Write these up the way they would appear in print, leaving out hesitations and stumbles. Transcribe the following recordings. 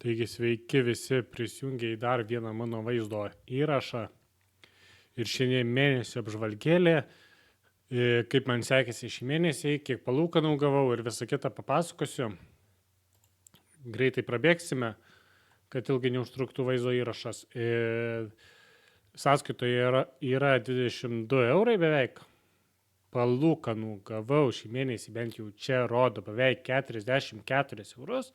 Taigi sveiki visi prisijungę į dar vieną mano vaizdo įrašą. Ir šiandien mėnesio apžvalgėlė, kaip man sekėsi šį mėnesį, kiek palūkanų gavau ir visą kitą papasakosiu. Greitai prabėgsime, kad ilgai neužtruktų vaizdo įrašas. Sąskaitoje yra 22 eurai beveik. Palūkanų gavau šį mėnesį, bent jau čia rodo beveik 44 eurus.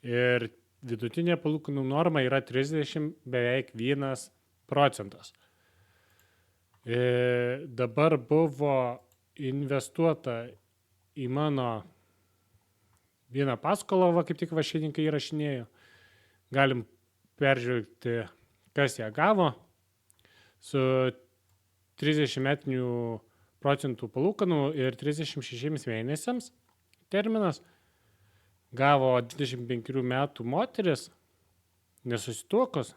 Ir vidutinė palūkanų norma yra 30 beveik 1%. Dabar buvo investuota į mano vieną paskolą, kaip tik šiandien įrašinėjo. Galim peržvelgti, kas ją gavo. Su 30 procentų palūkanų ir 36 mėnesiams terminas. Gavo 25 metų moteris, nesusituokus,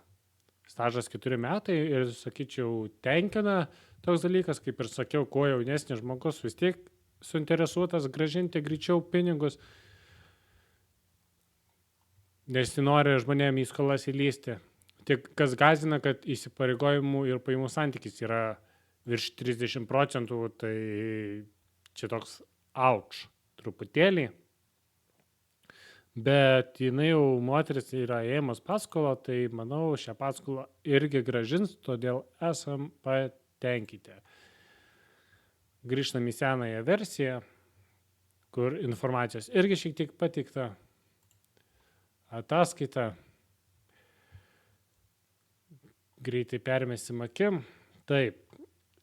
stažas 4 metai ir, sakyčiau, tenkina toks dalykas, kaip ir sakiau, kuo jaunesnis žmogus vis tiek suinteresuotas grąžinti greičiau pinigus, nes nori žmonėm į skolas įlysti. Tik kas gąsdina, kad įsipareigojimų ir pajamų santykis yra virš 30%, tai čia toks auč truputėlį. Bet jinai jau moteris yra ėmus paskolą, tai manau šią paskolą irgi grąžins, todėl esam patenkinti. Grįžtam į senąją versiją, kur informacijos irgi šiek tiek pateikta. Ataskaita. Greitai permesim akim. Taip,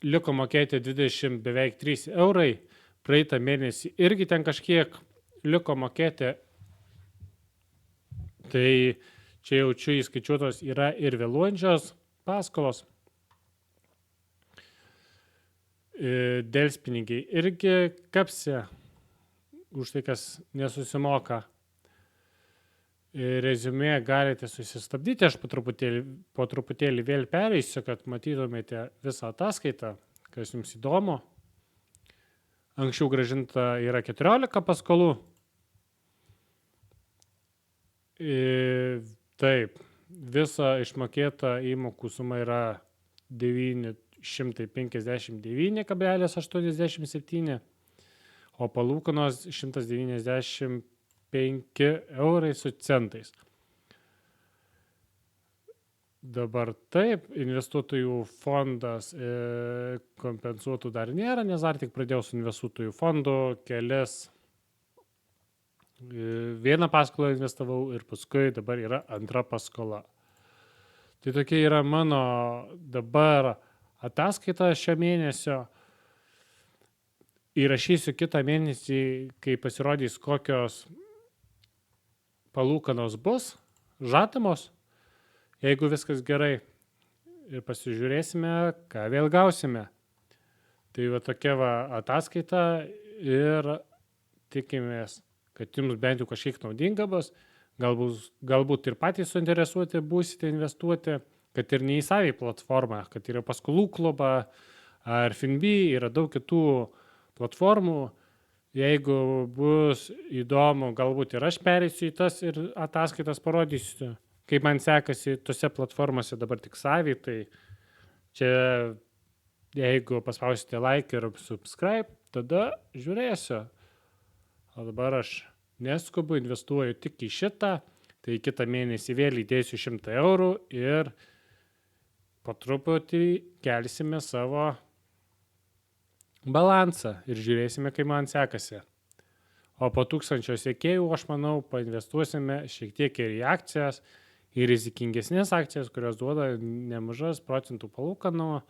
liko mokėti 20 beveik 3 eurai. Praeitą mėnesį irgi ten kažkiek liko mokėti. Tai čia jaučiu įskaičiuotos yra ir vėluojančios paskolos. Delspinigiai irgi kapsi už tai, kas nesusimoka. Reziumė galite susistabdyti, aš po truputėlį vėl pereisiu, kad matytumėte visą ataskaitą, kas jums įdomu. Anksčiau grąžinta yra 14 paskolų. Taip, visa išmokėta įmokų suma yra 959,87, o palūkanos 195 eurai su centais. Dabar taip, investuotojų fondas kompensuotų dar nėra, nes dar tik pradėjau su investuotojų fondu kelias. Vieną paskolą investavau ir paskui dabar yra antra paskola. Tai tokia yra mano dabar ataskaita šio mėnesio. Įrašysiu kitą mėnesį, kai pasirodys kokios palūkanos bus, žadamos, jeigu viskas gerai. Ir pasižiūrėsime, ką vėl gausime. Tai va tokia ataskaita ir tikimės, kad jums bent jau kažkiek naudinga bus, galbūt ir patys suinteresuoti būsite investuoti, kad ir ne į savį platformą, kad yra paskolų klubą ar Finbi, yra daug kitų platformų. Jeigu bus įdomu, galbūt ir aš pereisiu į tas ir ataskaitas parodysiu, kaip man sekasi tose platformose dabar tik savį, tai čia jeigu paspausite like ir subscribe, tada žiūrėsiu. O dabar aš neskubu, investuoju tik į šitą, tai kitą mėnesį vėl įdėsiu 100 eurų ir po truputį kelsime savo balansą ir žiūrėsime, kaip man sekasi. O po 1000 sekėjų, aš manau, painvestuosime šiek tiek ir į akcijas, į rizikingesnės akcijas, kurios duoda nemažas procentų palūkanų,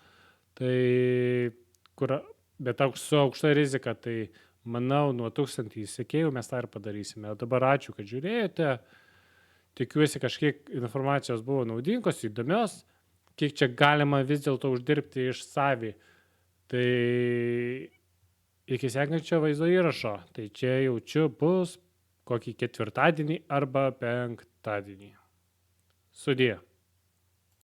bet su aukšta rizika, tai manau, nuo 1000 sekėjų mes tą ir padarysime. O dabar ačiū, kad žiūrėjote. Tikiuosi, kažkiek informacijos buvo naudingos, įdomios, kiek čia galima vis dėlto uždirbti iš savį. Tai iki sekančio vaizdo įrašo. Tai čia jaučiu bus kokį ketvirtadienį arba penktadienį. Sudie.